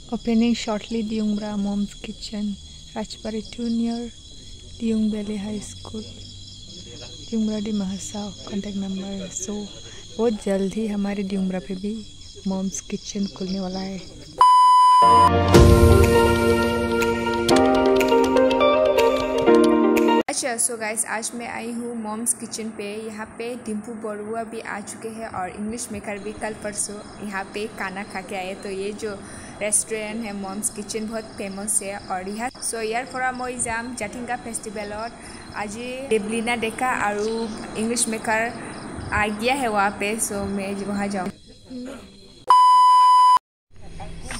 Opening shortly Diungbra Mom's Kitchen, Rajpari 2 near Diung Valley High School, Diungbra di Mahasao. Contact number. So बहुत जल्द ही हमारे दिउंगरा पे भी moms kitchen खुलने वाला है। अच्छा सो गाइस, आज मैं आई हूँ मॉम्स किचन पे। यहाँ पे डिम्पू बरुआ भी आ चुके हैं और इंग्लिश मेकर भी कल परसों यहाँ पे खाना खा के आए। तो ये जो रेस्टोरेंट है मॉम्स किचन बहुत फेमस है। और यहाँ सो यार फरा मैं जाम जाटिंगा फेस्टिवल आज देवलीना डेका और इंग्लिश मेकर आ गया है वहाँ पे। सो मैं वहाँ जाऊँ।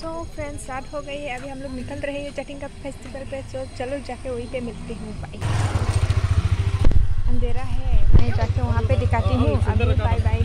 सो फ्रेंड्स स्टार्ट हो गई है, अभी हम लोग निकल रहे हैं जाटिंगा फेस्टिवल पे। सो चलो जाके वहीं पे मिलते हूँ। बाय। अंधेरा है, मैं जाके वहाँ पे दिखाती हूँ। अभी बाय बाय।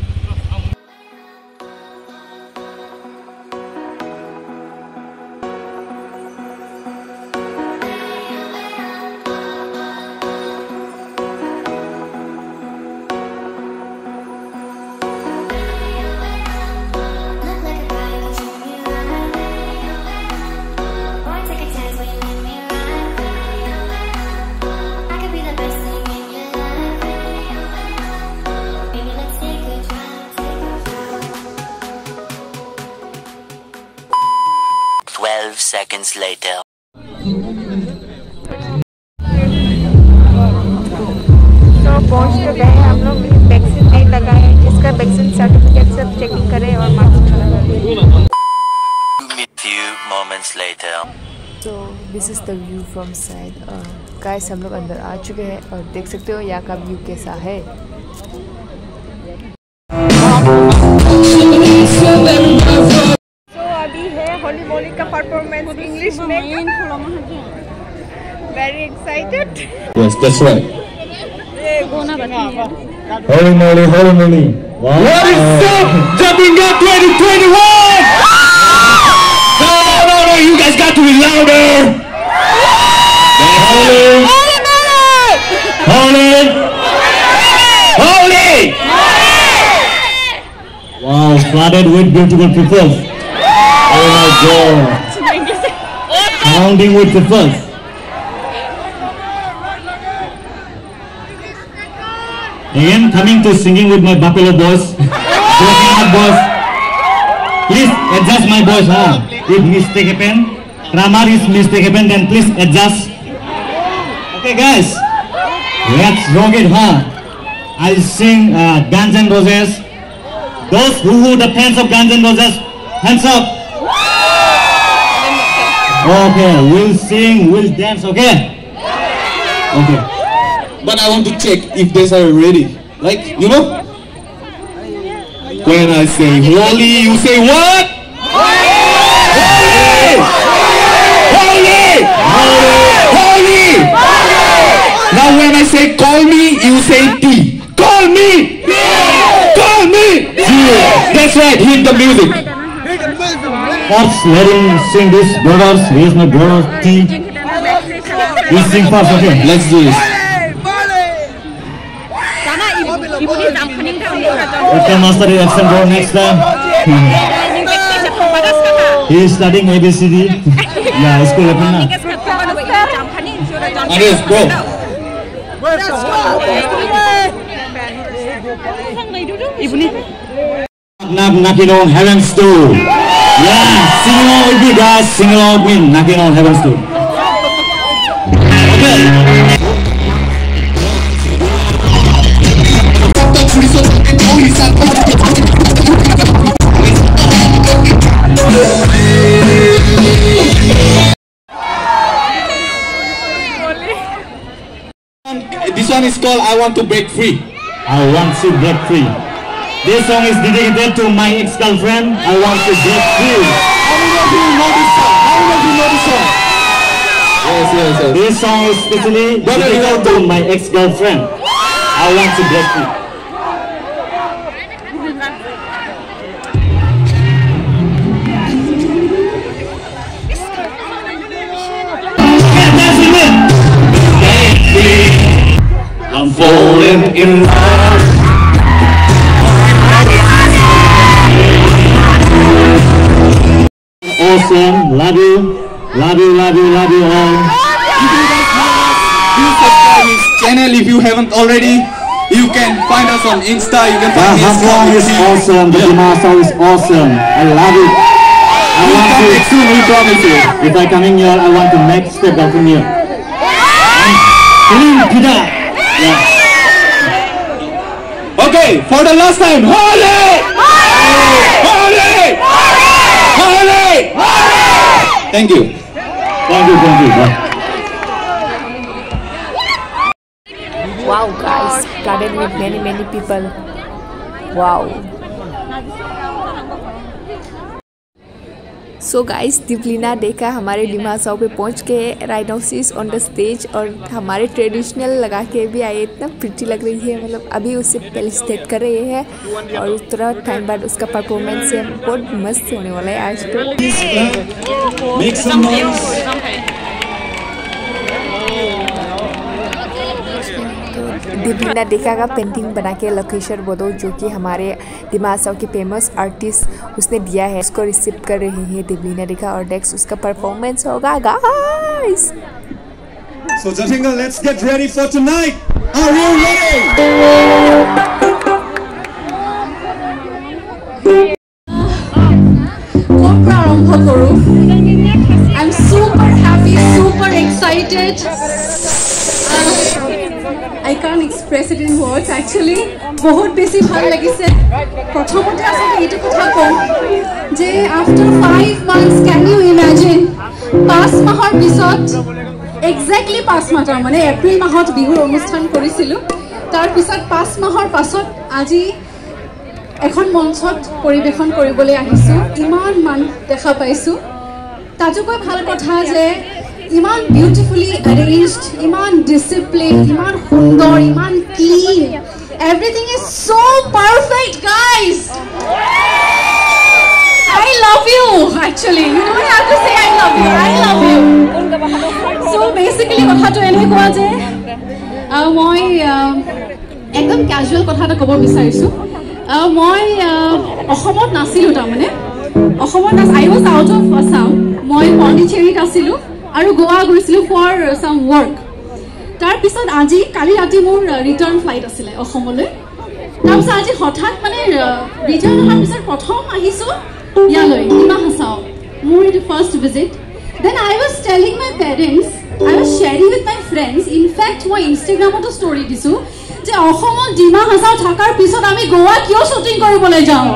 Seconds later. तो पहुंच तो गए हम लोग। वैक्सीन नहीं लगा है, इसका वैक्सीन सर्टिफिकेट सब चेकिंग करें और मास्क लगाएं। Few moments later. तो this is the view from side. Guys हम लोग अंदर आ चुके हैं और देख सकते हो यहाँ का व्यू कैसा है। होली मोली का परफॉर्मेंस इंग्लिश में। Very excited. Yes, that's right. Holy moly, holy moly. Wow. What is up? Jumping up 2021! No, you guys got to be louder. Holy. Holy. Holy. Wow, flooded with beautiful people. Oh my God! Surrounding with the first. Again, coming to singing with my buffalo boys. Broken up boys. Please adjust my voice, huh? If mistake happen, grammar is mistake happen, then please adjust. Okay, guys, let's rock it, huh? I'll sing Guns N' Roses. Those who the fans of Guns N' Roses, hands up. Okay, we'll sing, we'll dance, okay? Okay. But I want to check if they are ready. Like, you know? When I say holy, you say what? Holy! Holy! Holy! Now when I say call me, you say T. Call me! Call me! That's right, hit the music. First, let him sing this. Brothers, here's my brother T. Let's sing first, okay? Let's do this. Okay, master is absent for next time. He is studying ABCD. Yeah, school open now. Yes, go. Knock, knocking on heaven's door. Yeah, sing along with me, guys. Sing along with me. Knocking on heaven's door. Okay. This one is called I Want to Break Free. I want to break free. This song is dedicated to my ex-girlfriend. I want to break free. How many of you know this song? How many of you know this song? Yes. This song is especially dedicated to my ex-girlfriend. I want to break free. I'm falling in love. awesome. Love you. Love you, love you, love you all. Do subscribe his channel if you haven't already. You can find us on Insta. You can find his Hassan is awesome. The Dimasa is awesome. I love it. I want to next soon, we promise you. If I come in here, I want to next step back from here. Yeah. Okay, for the last time, Holi! Holi! Holi! Thank you. Thank you, thank you. Yeah. Wow, guys, flooded with many people. Wow. So guys Divlina देखा हमारे डिमासाओ पे पहुंच के right now she is on the stage और हमारे traditional लगा के भी आए इतना प्रिटी लग रही है मतलब अभी उससे पहले स्टेट कर रहे हैं और उस तरह टाइम बाद उसका परफॉर्मेंस है बहुत मस्त होने वाला है आज तो दिवलीना देखा का पेंटिंग बना के लकेश्वर बोदो जो कि हमारे दिमासाओ के फेमस आर्टिस्ट उसने दिया है उसको रिसीव कर रहे हैं दिवलीना देखा और नेक्स्ट उसका परफॉर्मेंस होगा guys So Jatinga, let's get ready for tonight. Are you ready? I'm super happy, super excited. I can't express it in words actually. बहुत बेसी ভাল লাগিছে प्रथमते আসলে এটা কথা কম যে after 5 months can you imagine 5 মাহৰ পিছত exactly 5 মাহ মানে এপ্ৰিল মাহত বিহুৰ অনুষ্ঠান কৰিছিলো তাৰ পিছত 5 মাহৰ পাছত আজি এখন মঞ্চত পৰিবেশন কৰিবলৈ আহিছো ইমান মান দেখা পাইছো তাজুকৈ ভাল কথা যে ইমান বিউটিফুলি arranged ইমান disciplined ইমান সুন্দৰ ইমান clean everything is so perfect guys I love you actually you don't have to say I love you so basically কথাটো এনেকুৱা যে মই একদম casual কথা এটা ক'ব বিচাৰিছো মই অসমত নাছিলো তাৰ মানে অসমত I was out of Assam মই পণ্ডিচেৰীত আছিলো আৰু গোৱা গৈছিলো ফৰ সাম ওয়ার্ক তাৰ পিছত আজি কালি ৰাতি মোৰ ৰিটাৰ্ণ ফ্লাইট আছিল অসমলৈ তাৰ পিছত আজি হঠাৎ মানে ৰিটাৰ্ণ হোৱাৰ পিছত প্ৰথম আহিছো ইয়ালৈ ডিমা হাছাও মোৰ it first visit then I was telling my parents I was sharing with my friends in fact মই ইনষ্টাগ্ৰামত ষ্টৰি দিছো যে অসমত ডিমা হাছাও থাকাৰ পিছত আমি গোৱা কিয় শুটিং কৰিবলৈ যাওঁ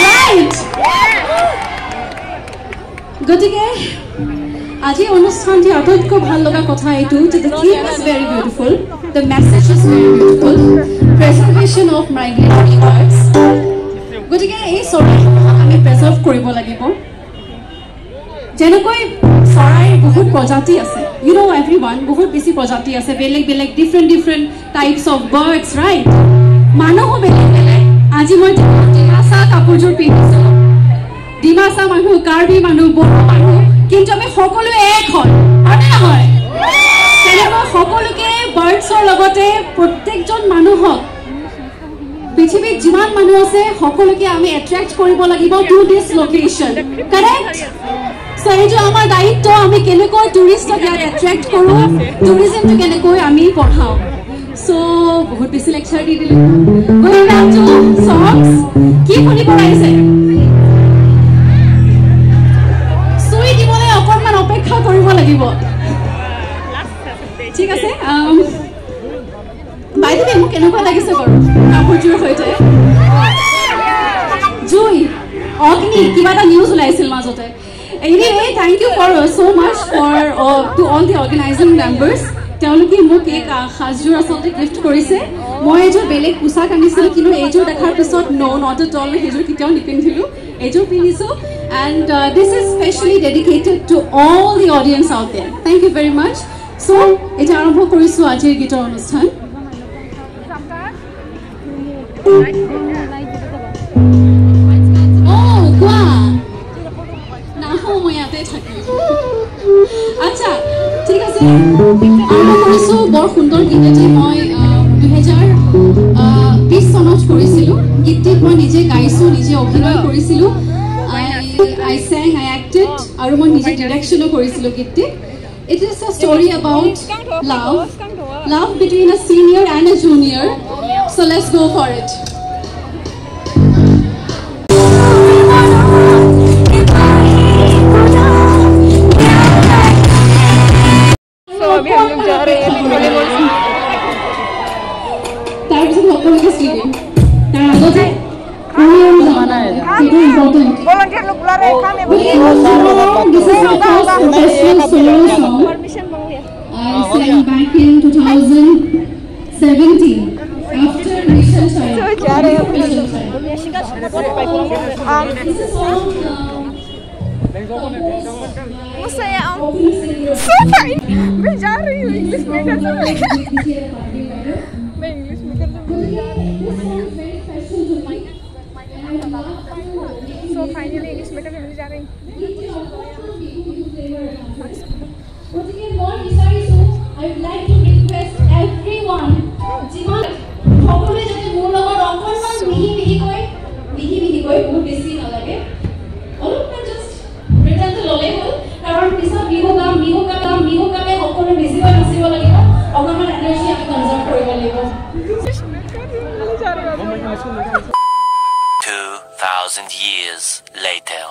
right গতিকে আজি অনুষ্ঠানটি আটাইতকৈ ভাল লগা কথা এইটো যে the theme is very beautiful the message is very beautiful preservation of migratory birds গতিকে এই চৰাই আমি প্ৰিজাৰ্ভ কৰিব লাগিব যেনেকৈ চৰাই বহুত প্ৰজাতি আছে you know everyone বহুত বেছি প্ৰজাতি আছে বেলেগ বেলেগ different types of birds right মানুহো বেলেগ বেলেগ আজি মই ডিমাছা কাপোৰযোৰ পিন্ধিছো ডিমাছা মানুহ কাৰ্বি মানুহ বড়ো মানুহ কিন্তু আমি সকলো এক হয় নহয় তেনেকৈ সকলোকে বাৰ্ডছৰ লগতে প্ৰত্যেকজন মানুহক পৃথিৱীত যিমান মানুহ আছে সকলোকে আমি এট্ৰেক্ট কৰিব লাগিব to this location correct so এই যে আমাৰ দায়িত্ব আমি কেনেকৈ টুৰিষ্টক ইয়াত এট্ৰেক্ট কৰো টুৰিজমটো কেনেকৈ আমি পঢ়াও সো বহুত বেছি লেকচাৰ দি দিলে গোইং ব্যাক টু সংস কি শুনিব আহিছে অপেক্ষা কৰিব লাগিব ঠিক আছে বাইদেউ মোক কেনেকুৱা লাগিছে বাৰু কাপোৰযোৰ সৈতে জুই অগ্নি কিবা এটা নিউজ ওলাইছিল মাজতে anyway thank you for so much for to all the organizing members তেওঁলোকে মোক এক সাজযোৰ আচলতে গিফ্ট কৰিছে মই এযোৰ বেলেগ পোছাক আনিছিলোঁ কিন্তু এইযোৰ দেখাৰ পিছত নট এট অল সেইযোৰ কেতিয়াও নিপিন্ধিলোঁ এইযোৰ পিন্ধিছোঁ and this is specially dedicated to all the audience out there thank you very much so এটা আৰম্ভ কৰিছোঁ আজিৰ গীতৰ অনুষ্ঠান কোৱা নাহো মই ইয়াতে থাকিম আচ্ছা ঠিক আছে আৰম্ভ কৰিছোঁ বৰ সুন্দৰ গীত এটি মই 2020 চনত কৰিছিলোঁ গীতটিত মই নিজে গাইছোঁ নিজে অভিনয় কৰিছিলোঁ I sang, I acted, and I did direction of It is a story about love between a senior and a junior. So let's go for it. So अभी हम लोग जा रहे हैं वॉलीबॉल volunteer लोग बुला रहे हैं खाने This is my first professional solo song. I sang back in 2017 after Mission Time. So जा रहे हैं This is song. मुझसे so fine मैं जा रही हूँ इंग्लिश में कर मैं इंग्लिश में कर so finally इंग्लिश में करने जा रही हूँ I would like to request everyone সকলে যাতে মোৰ লগত অকণমান মিহি কৈ বহুত বেছি নালাগে অলপমান জাস্ট ৰিটাৰ্ণ ললে হ'ল কাৰণ পিছত বিহু গামে সকলো বেছিকৈ নাচিব লাগিব অকণমান এনাৰ্জি আমি কনজাৰ্ভ কৰিব লাগিব 2,000 years later.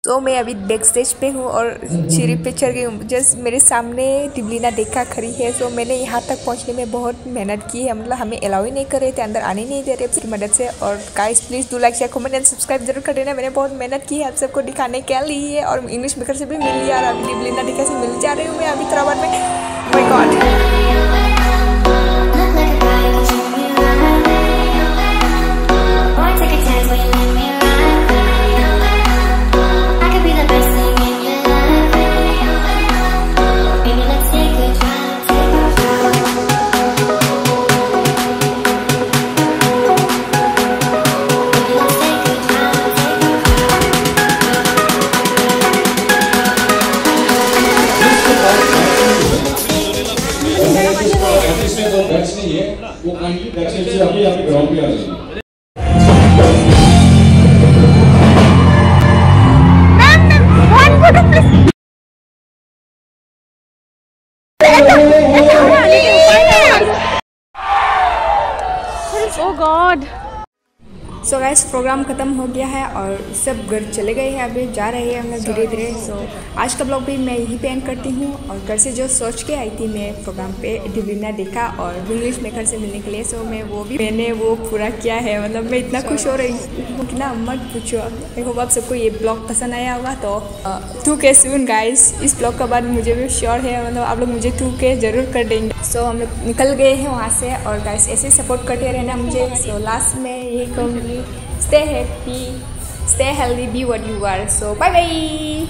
तो मैं अभी बैक स्टेज पे हूँ और सीढ़ी पे चढ़ गई हूँ। जस्ट मेरे सामने डिबलिना देखा खड़ी है। सो मैंने यहाँ तक पहुँचने में बहुत मेहनत की है, मतलब हमें अलाउ ही नहीं कर रहे थे, अंदर आने नहीं दे रहे उसकी मदद से। और guys please do like share comment and subscribe जरूर कर देना। मैंने बहुत मेहनत की है आप सबको दिखाने के लिए और इंग्लिश मेकर से भी मिल लिया और अभी डिबलिना देखा से मिल जा रही हूँ मैं अभी हैदराबाद में। माय गॉड वो काइंडली बैक साइड से अभी आपके ग्राउंड पे आ जाएगी। Oh God! So guys program ख़त्म हो गया है और सब घर चले गए हैं, अभी जा रहे हैं हम लोग धीरे धीरे। सो आज का ब्लॉग भी मैं यहीं पे एंड करती हूँ। और घर से जो सोच के आई थी मैं प्रोग्राम पे डिबलिना देखा और इंग्लिश मेकर से मिलने के लिए, सो मैंने वो पूरा किया है। मतलब मैं इतना खुश हो रही हूँ कि ना मत पूछो। आई होप आप सबको ये ब्लॉग पसंद आया होगा। तो 2K सून गाइस, इस ब्लॉग के बाद मुझे भी श्योर है मतलब आप लोग मुझे 2K ज़रूर कर देंगे। सो हम लोग निकल गए हैं वहाँ से और गाइस ऐसे सपोर्ट करते रहना मुझे। सो लास्ट में यही कहूँगी, stay happy, stay healthy, be what you are. So bye bye.